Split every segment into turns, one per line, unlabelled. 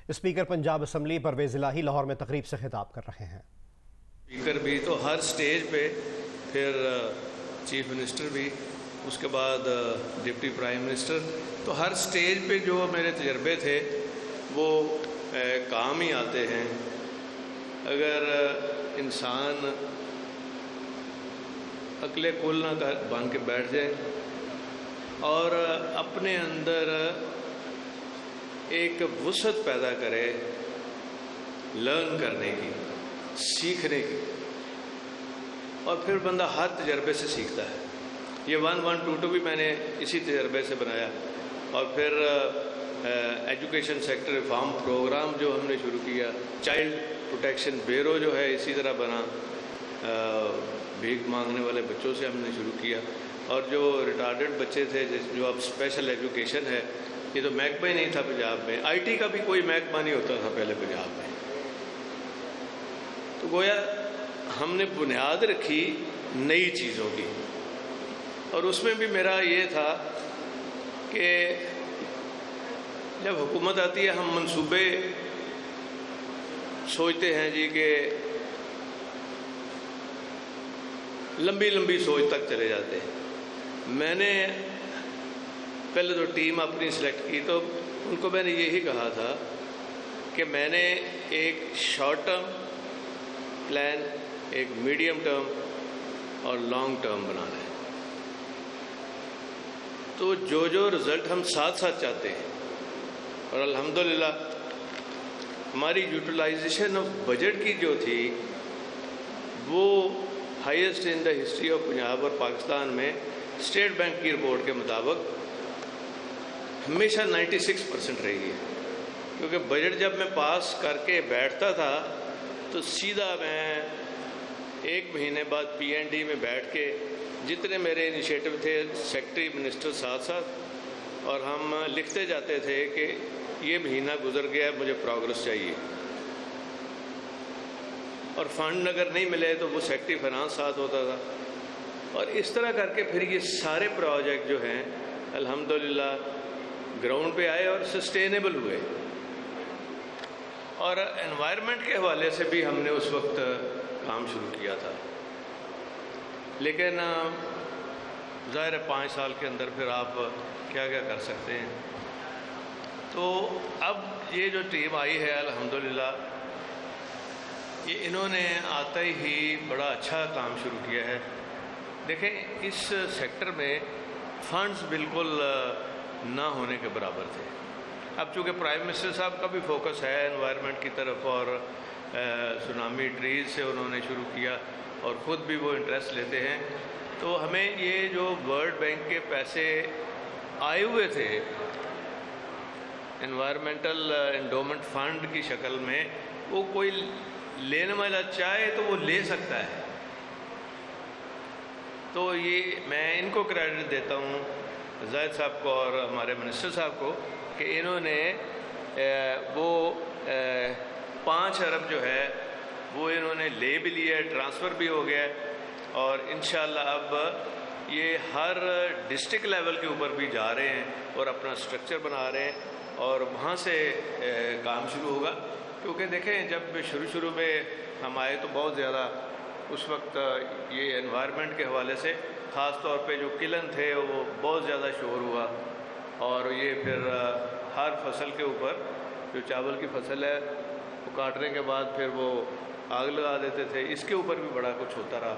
Speaker Punjab assembly Pervez الہی لاہور میں تقریب سے خطاب کر رہے ہیں۔
اسپیکر بھی تو ہر سٹیج پہ، پھر چیف منسٹر بھی، اس کے بعد ڈپٹی پرائم منسٹر، تو ہر سٹیج پہ جو میرے تجربے تھے وہ کام ہی آتے ہیں۔ اگر انسان عقل کل نہ بن کے بیٹھ جائے اور اپنے اندر ایک وسعت پیدا کرے لرن کرنے کی، سیکھنے کی، اور پھر بندہ ہر تجربے سے سیکھتا ہے۔ یہ 1122 بھی میں نے اسی تجربے سے بنایا، اور پھر ایجوکیشن سیکٹر ریفارم پروگرام جو ہم نے شروع کیا، چائلڈ پروٹیکشن بیورو جو ہے اسی طرح بنا، بھیک مانگنے والے بچوں سے ہم نے شروع کیا، اور جو ریٹارڈڈ بچے تھے جو اب اسپیشل ایجوکیشن ہے، یہ تو محکمہ ہی نہیں تھا پنجاب میں، آئی ٹی کا بھی کوئی محکمہ نہیں ہوتا تھا پہلے پنجاب میں، تو گویا ہم نے بنیاد رکھی نئی چیزوں کی، اور اس میں بھی میرا یہ تھا کہ جب حکومت آتی ہے ہم منصوبے سوچتے ہیں جی کہ لمبی لمبی سوچ تک چلے جاتے ہیں۔ میں نے پہلے تو ٹیم اپنی سلیکٹ کی، تو ان کو میں نے یہی کہا تھا کہ میں نے ایک شارٹ ٹرم پلان، ایک میڈیم ٹرم اور لانگ ٹرم بنانا ہے، تو جو رزلٹ ہم ساتھ ساتھ چاہتے ہیں، اور الحمدللہ ہماری یوٹیلائزیشن آف بجٹ کی جو تھی وہ highest in the history of Punjab اور پاکستان میں، اسٹیٹ بینک کی رپورٹ کے مطابق ہمیشہ 96% رہی ہے، کیونکہ بجٹ جب میں پاس کر کے بیٹھتا تھا تو سیدھا میں ایک مہینے بعد پی این ڈی میں بیٹھ کے جتنے میرے انیشیٹو تھے سیکٹری منسٹر ساتھ ساتھ، اور ہم لکھتے جاتے تھے کہ یہ مہینہ گزر گیا، مجھے پروگرس چاہیے، اور فنڈ اگر نہیں ملے تو وہ سیکٹری فائنانس ساتھ ہوتا تھا، اور اس طرح کر کے پھر یہ سارے پروجیکٹ جو ہیں الحمدللہ گراؤنڈ پہ آئے اور سسٹینیبل ہوئے۔ اور انوائرمنٹ کے حوالے سے بھی ہم نے اس وقت کام شروع کیا تھا، لیکن ظاہر ہے 5 سال کے اندر پھر آپ کیا کیا کر سکتے ہیں۔ تو اب یہ جو ٹیم آئی ہے الحمدللہ، یہ انہوں نے آتے ہی بڑا اچھا کام شروع کیا ہے۔ دیکھیں اس سیکٹر میں فنڈز بالکل نہ ہونے کے برابر تھے۔ اب چونکہ پرائم منسٹر صاحب کا بھی فوکس ہے انوائرمنٹ کی طرف، اور سونامی ٹریز سے انہوں نے شروع کیا، اور خود بھی وہ انٹرسٹ لیتے ہیں، تو ہمیں یہ جو ورلڈ بینک کے پیسے آئے ہوئے تھے انوائرمنٹل انڈومنٹ فنڈ کی شکل میں، وہ کوئی لینے والا چاہے تو وہ لے سکتا ہے، تو یہ میں ان کو کریڈٹ دیتا ہوں زاہد صاحب کو اور ہمارے منسٹر صاحب کو، کہ انہوں نے وہ 5 ارب جو ہے وہ انہوں نے لے بھی لیا ہے، ٹرانسفر بھی ہو گیا ہے، اور انشاءاللہ اب یہ ہر ڈسٹرکٹ لیول کے اوپر بھی جا رہے ہیں اور اپنا سٹرکچر بنا رہے ہیں، اور وہاں سے کام شروع ہوگا۔ کیونکہ دیکھیں جب شروع میں ہم آئے تو بہت زیادہ اس وقت یہ انوائرمنٹ کے حوالے سے خاص طور پہ جو کلن تھے وہ بہت زیادہ شور ہوا، اور یہ پھر ہر فصل کے اوپر، جو چاول کی فصل ہے وہ کاٹنے کے بعد پھر وہ آگ لگا دیتے تھے، اس کے اوپر بھی بڑا کچھ ہوتا رہا،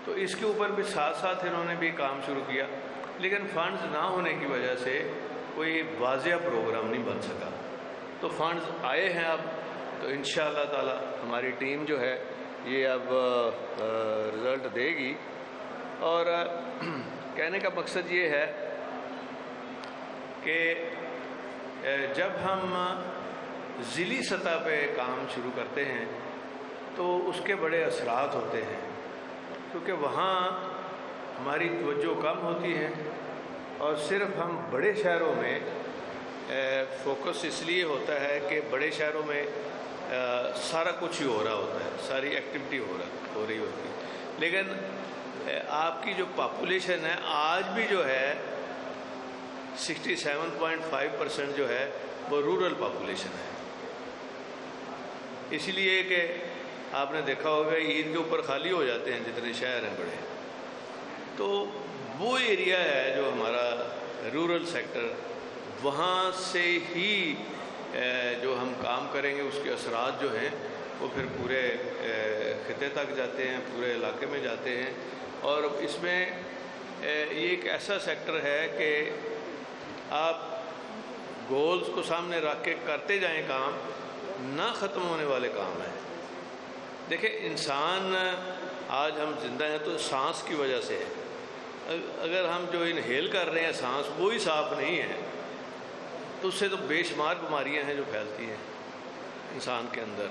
تو اس کے اوپر بھی ساتھ ساتھ انہوں نے بھی کام شروع کیا، لیکن فنڈز نہ ہونے کی وجہ سے کوئی واضح پروگرام نہیں بن سکا۔ تو فنڈز آئے ہیں اب، تو انشاءاللہ تعالی ہماری ٹیم جو ہے یہ اب رزلٹ دے گی، اور کہنے کا مقصد یہ ہے کہ جب ہم ضلعی سطح پہ کام شروع کرتے ہیں تو اس کے بڑے اثرات ہوتے ہیں، کیونکہ وہاں ہماری توجہ کم ہوتی ہے، اور صرف ہم بڑے شہروں میں فوکس اس لیے ہوتا ہے کہ بڑے شہروں میں سارا کچھ ہی ہو رہا ہوتا ہے، ساری ایکٹیویٹی ہو رہی ہوتی ہے، لیکن آپ کی جو پاپولیشن ہے آج بھی جو ہے 67.5% جو ہے وہ رورل پاپولیشن ہے، اس لیے کہ آپ نے دیکھا ہوگا عید کے اوپر خالی ہو جاتے ہیں جتنے شہر ہیں بڑے، تو وہ ایریا ہے جو ہمارا رورل سیکٹر، وہاں سے ہی جو ہم کام کریں گے اس کے اثرات جو ہیں وہ پھر پورے خطے تک جاتے ہیں، پورے علاقے میں جاتے ہیں۔ اور اس میں یہ ایک ایسا سیکٹر ہے کہ آپ گولز کو سامنے رکھ کے کرتے جائیں کام، نہ ختم ہونے والے کام ہیں۔ دیکھیں انسان آج ہم زندہ ہیں تو سانس کی وجہ سے ہے، اگر ہم جو انہیل کر رہے ہیں سانس وہی صاف نہیں ہے تو اس سے تو بے شمار بیماریاں ہیں جو پھیلتی ہیں انسان کے اندر۔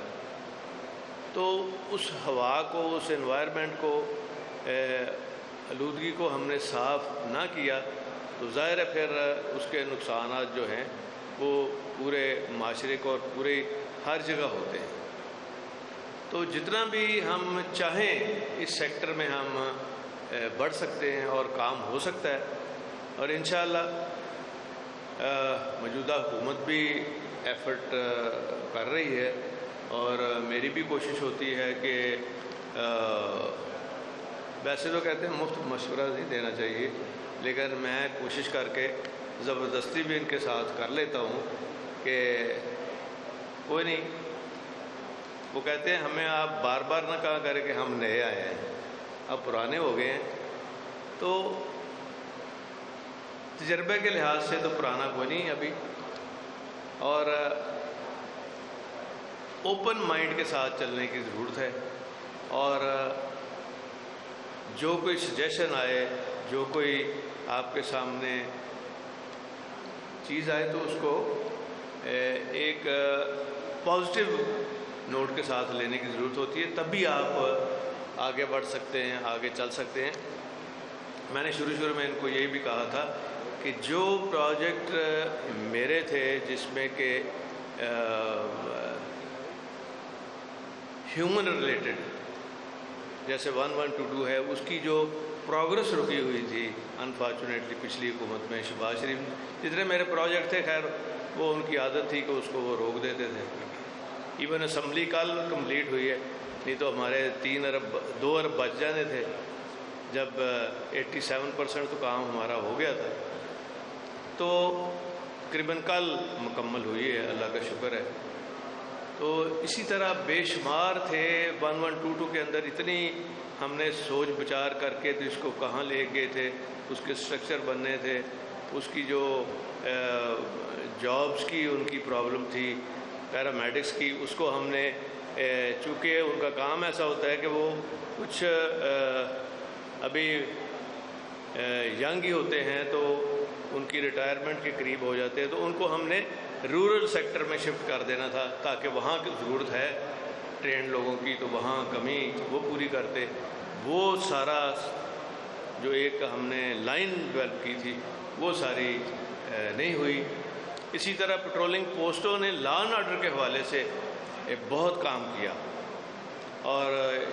تو اس ہوا کو، اس انوائرمنٹ کو، آلودگی کو ہم نے صاف نہ کیا تو ظاہر ہے پھر اس کے نقصانات جو ہیں وہ پورے معاشرے کو اور پورے ہر جگہ ہوتے ہیں۔ تو جتنا بھی ہم چاہیں اس سیکٹر میں ہم بڑھ سکتے ہیں اور کام ہو سکتا ہے، اور انشاءاللہ موجودہ حکومت بھی ایفرٹ کر رہی ہے، اور میری بھی کوشش ہوتی ہے کہ ویسے تو کہتے ہیں مفت مشورہ نہیں دینا چاہیے، لیکن میں کوشش کر کے زبردستی بھی ان کے ساتھ کر لیتا ہوں کہ کوئی نہیں، وہ کہتے ہیں ہمیں آپ بار بار نہ کہا کریں کہ ہم نئے آئے ہیں، اب پرانے ہو گئے ہیں، تو تجربے کے لحاظ سے تو پرانا کوئی نہیں ابھی، اور اوپن مائنڈ کے ساتھ چلنے کی ضرورت ہے، اور جو کوئی سجیشن آئے، جو کوئی آپ کے سامنے چیز آئے تو اس کو ایک پازیٹیو نوٹ کے ساتھ لینے کی ضرورت ہوتی ہے، تب بھی آپ آگے بڑھ سکتے ہیں، آگے چل سکتے ہیں۔ میں نے شروع میں ان کو یہی بھی کہا تھا کہ جو پروجیکٹ میرے تھے جس میں کہ ہیومن ریلیٹڈ جیسے 1122 ہے، اس کی جو پروگرس رکی ہوئی تھی انفارچونیٹلی پچھلی حکومت میں، شہباز شریف جتنے میرے پروجیکٹ تھے، خیر وہ ان کی عادت تھی کہ اس کو وہ روک دیتے تھے۔ ایون اسمبلی کل کمپلیٹ ہوئی ہے، نہیں تو ہمارے 2 ارب بچ جانے تھے، جب 87% تو کام ہمارا ہو گیا تھا، تو تقریباً کل مکمل ہوئی ہے، اللہ کا شکر ہے۔ تو اسی طرح بے شمار تھے 1122 کے اندر، اتنی ہم نے سوچ بچار کر کے تو اس کو کہاں لے گئے تھے، اس کے سٹرکچر بننے تھے، اس کی جو جابز کی ان کی پرابلم تھی، پیرامیڈکس کی، اس کو ہم نے چونکہ ان کا کام ایسا ہوتا ہے کہ وہ کچھ ابھی ینگ ہی ہوتے ہیں تو ان کی ریٹائرمنٹ کے قریب ہو جاتے ہیں، تو ان کو ہم نے رورل سیکٹر میں شفٹ کر دینا تھا تاکہ وہاں کی ضرورت ہے ٹرینڈ لوگوں کی، تو وہاں کمی وہ پوری کرتے۔ وہ سارا جو ایک ہم نے لائن ڈیولپ کی تھی وہ ساری نہیں ہوئی۔ اسی طرح پٹرولنگ پوسٹوں نے لا اینڈ آرڈر کے حوالے سے بہت کام کیا، اور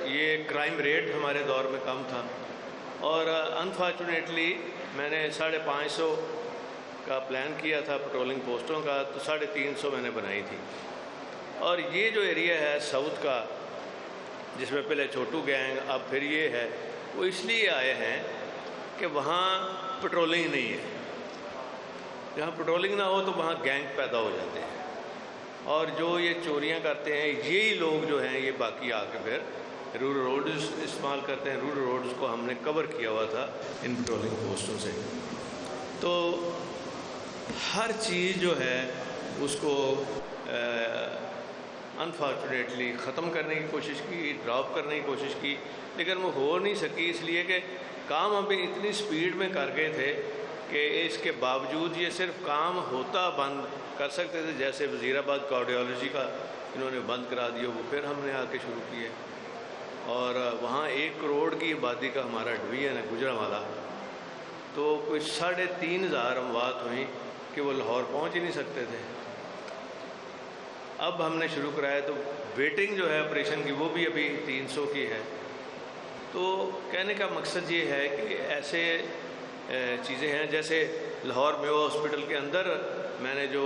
یہ کرائم ریٹ ہمارے دور میں کم تھا، اور انفارچونیٹلی میں نے 550 کا پلان کیا تھا پٹرولنگ پوسٹوں کا، تو 350 میں نے بنائی تھی۔ اور یہ جو ایریا ہے ساؤتھ کا، جس میں پہلے چھوٹو گینگ اب پھر یہ ہے، وہ اس لیے آئے ہیں کہ وہاں پٹرولنگ نہیں ہے، جہاں پٹرولنگ نہ ہو تو وہاں گینگ پیدا ہو جاتے ہیں، اور جو یہ چوریاں کرتے ہیں یہی لوگ جو ہیں یہ باقی آ کے پھر رورل روڈز استعمال کرتے ہیں۔ رورل روڈز کو ہم نے کور کیا ہوا تھا ان پٹرولنگ پوسٹوں سے۔ تو ہر چیز جو ہے اس کو انفارچونیٹلی ختم کرنے کی کوشش کی، ڈراپ کرنے کی کوشش کی، لیکن وہ ہو نہیں سکی، اس لیے کہ کام ابھی اتنی سپیڈ میں کر گئے تھے کہ اس کے باوجود یہ صرف کام ہوتا بند کر سکتے تھے، جیسے وزیر آباد کارڈیالوجی کا انہوں نے بند کرا دیا، وہ پھر ہم نے آ کے شروع کیے، اور وہاں 1 کروڑ کی آبادی کا ہمارا ڈویژن ہے گجرانوالہ، تو کوئی 3,500 اموات ہوئیں کہ وہ لاہور پہنچ ہی نہیں سکتے تھے۔ اب ہم نے شروع کرایا تو ویٹنگ جو ہے آپریشن کی وہ بھی ابھی 300 کی ہے۔ تو کہنے کا مقصد یہ ہے کہ ایسے چیزیں ہیں، جیسے لاہور میو ہاسپٹل کے اندر میں نے جو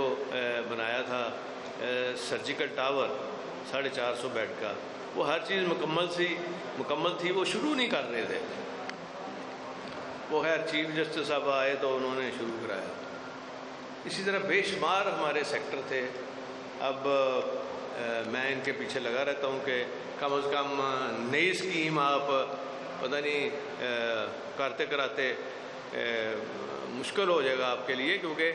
بنایا تھا سرجیکل ٹاور 450 بیڈ کا، وہ ہر چیز مکمل تھی، وہ شروع نہیں کر رہے تھے۔ وہ خیر چیف جسٹس صاحب آئے تو انہوں نے شروع کرایا۔ اسی طرح بے شمار ہمارے سیکٹر تھے۔ اب میں ان کے پیچھے لگا رہتا ہوں کہ کم از کم نئی اسکیم آپ پتہ نہیں کرتے کراتے مشکل ہو جائے گا آپ کے لیے، کیونکہ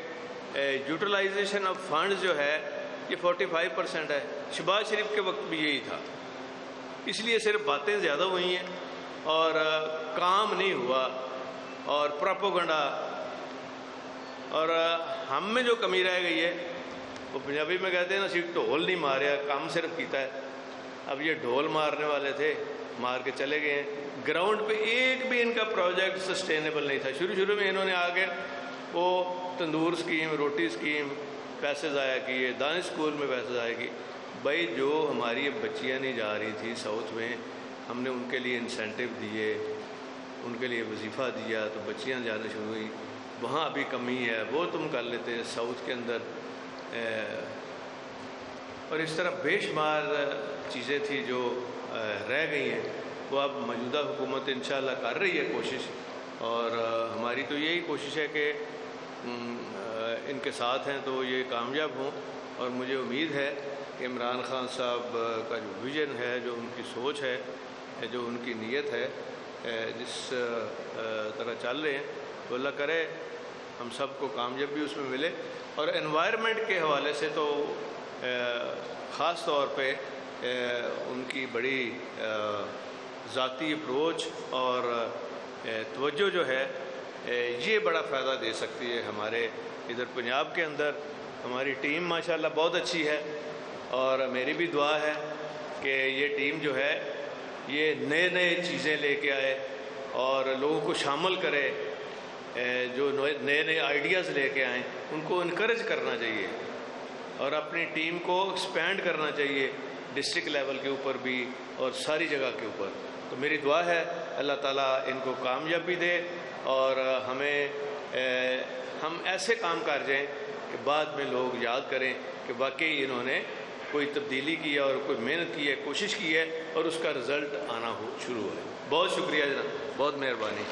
یوٹیلائزیشن آف فنڈز جو ہے یہ 45% ہے۔ شہباز شریف کے وقت بھی یہی تھا، اس لیے صرف باتیں زیادہ ہوئی ہیں اور کام نہیں ہوا، اور پروپیگنڈا۔ اور ہم میں جو کمی رہ گئی ہے، وہ پنجابی میں کہتے ہیں نا سی ڈھول نہیں ماریا، کام صرف کیتا ہے۔ اب یہ ڈھول مارنے والے تھے، مار کے چلے گئے ہیں۔ گراؤنڈ پہ ایک بھی ان کا پروجیکٹ سسٹینیبل نہیں تھا۔ شروع میں انہوں نے آگے وہ تندور اسکیم، روٹی اسکیم پیسے ضائع کیے، دانش اسکول میں پیسے ضائع کیے۔ بھائی جو ہماری بچیاں نہیں جا رہی تھی ساؤتھ میں، ہم نے ان کے لیے انسینٹیو دیے، ان کے لیے وظیفہ دیا تو بچیاں جانا شروع ہوئی۔ وہاں ابھی کمی ہے، وہ تم کر لیتے ساؤتھ کے اندر۔ اور اس طرح بے شمار چیزیں تھیں جو رہ گئی ہیں، وہ اب موجودہ حکومت انشاءاللہ کر رہی ہے کوشش، اور ہماری تو یہی کوشش ہے کہ ان کے ساتھ ہیں تو یہ کامیاب ہوں۔ اور مجھے امید ہے کہ عمران خان صاحب کا جو ویژن ہے، جو ان کی سوچ ہے، جو ان کی نیت ہے، جس طرح چل رہے ہیں، تو اللہ کرے ہم سب کو کامیابی اس میں ملے۔ اور انوائرمنٹ کے حوالے سے تو خاص طور پہ ان کی بڑی ذاتی اپروچ اور توجہ جو ہے یہ بڑا فائدہ دے سکتی ہے ہمارے ادھر پنجاب کے اندر۔ ہماری ٹیم ماشاءاللہ بہت اچھی ہے، اور میری بھی دعا ہے کہ یہ ٹیم جو ہے یہ نئے چیزیں لے کے آئے اور لوگوں کو شامل کرے، جو نئے آئیڈیاز لے کے آئیں ان کو انکریج کرنا چاہیے، اور اپنی ٹیم کو ایکسپینڈ کرنا چاہیے ڈسٹرکٹ لیول کے اوپر بھی اور ساری جگہ کے اوپر۔ تو میری دعا ہے اللہ تعالیٰ ان کو کامیابی دے، اور ہم ایسے کام کر جائیں کہ بعد میں لوگ یاد کریں کہ واقعی انہوں نے کوئی تبدیلی کی ہے اور کوئی محنت کی ہے، کوشش کی ہے، اور اس کا رزلٹ آنا شروع ہو۔ بہت شکریہ جناب، بہت مہربانی۔